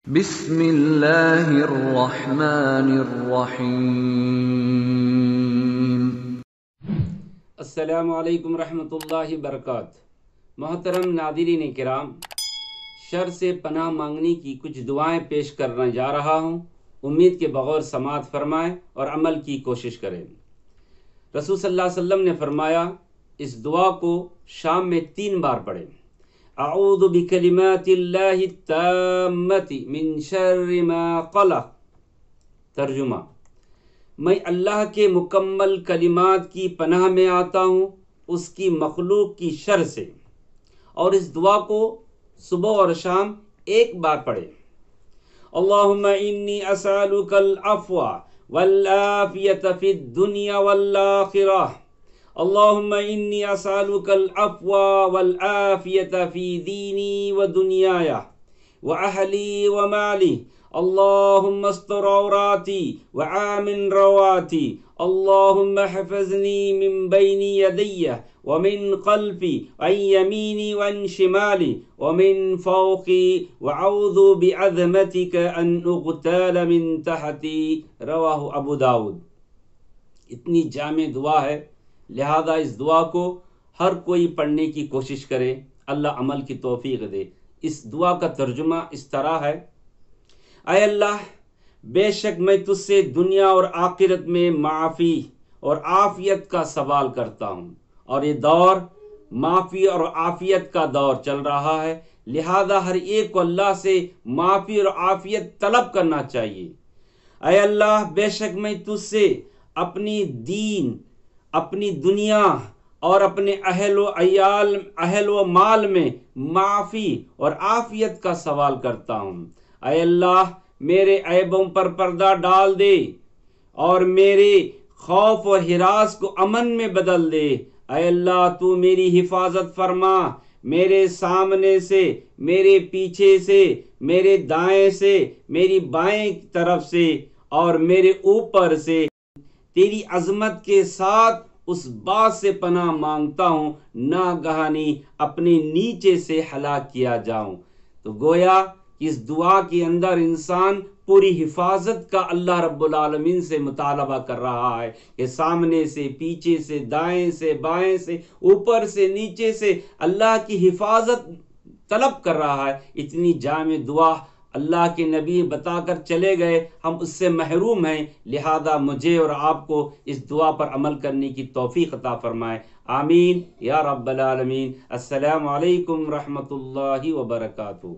بسم اللہ الرحمن الرحیم۔ السلام علیکم رحمۃ اللہ وبرکاتہ۔ محترم ناظرین کرام، شر سے پناہ مانگنے کی کچھ دعائیں پیش کرنے جا رہا ہوں۔ امید کے بغور سماعت فرمائیں اور عمل کی کوشش کریں۔ رسول صلی اللہ علیہ وسلم نے فرمایا، اس دعا کو شام میں 3 بار پڑھیں۔ اعوذ بکلمات اللہ التامۃ من شر ما خلق۔ ترجمہ: میں اللہ کے مکمل کلمات کی پناہ میں آتا ہوں اس کی مخلوق کی شر سے۔ اور اس دعا کو صبح اور شام 1 بار پڑھیں۔ اللہم انی اسألک العفو والعافیت فی الدنیا والآخرہ۔ اللہم انی اسألک العفو والعافیت فی دینی ودنیای واہلی ومالی۔ اللہم استر عوراتی وآمن رواتی۔ اللہم احفظنی من بین یدی ومن خلفی وعن یمینی وعن شمالی ومن فوقی وأعوذ بعظمتک ان اغتال من تحتی۔ رواہ ابو داؤد۔ اتنی جامع دعا ہے، لہذا اس دعا کو ہر کوئی پڑھنے کی کوشش کرے، اللہ عمل کی توفیق دے۔ اس دعا کا ترجمہ اس طرح ہے: اے اللہ، بے شک میں تجھ سے دنیا اور آخرت میں معافی اور عافیت کا سوال کرتا ہوں، اور یہ دور معافی اور عافیت کا دور چل رہا ہے، لہذا ہر ایک کو اللہ سے معافی اور عافیت طلب کرنا چاہیے۔ اے اللہ، بے شک میں تجھ سے اپنی دین، اپنی دنیا اور اپنے اہل و مال میں معافی اور عافیت کا سوال کرتا ہوں۔ اے اللہ، میرے عیبوں پر پردہ ڈال دے اور میرے خوف و ہراس کو امن میں بدل دے۔ اے اللہ، تو میری حفاظت فرما، میرے سامنے سے، میرے پیچھے سے، میرے دائیں سے، میری بائیں طرف سے اور میرے اوپر سے۔ تیری عظمت کے ساتھ اس بات سے پناہ مانگتا ہوں ناگہانی اپنے نیچے سے ہلاک کیا جاؤں۔ تو گویا اس دعا کے اندر انسان پوری حفاظت کا اللہ رب العالمین سے مطالبہ کر رہا ہے کہ سامنے سے، پیچھے سے، دائیں سے، بائیں سے، اوپر سے، نیچے سے اللہ کی حفاظت طلب کر رہا ہے۔ اتنی جامع دعا اللہ کے نبی بتا کر چلے گئے، ہم اس سے محروم ہیں، لہذا مجھے اور آپ کو اس دعا پر عمل کرنے کی توفیق عطا فرمائے۔ آمین یا رب العالمین۔ السلام علیکم رحمۃ اللہ وبرکاتہ۔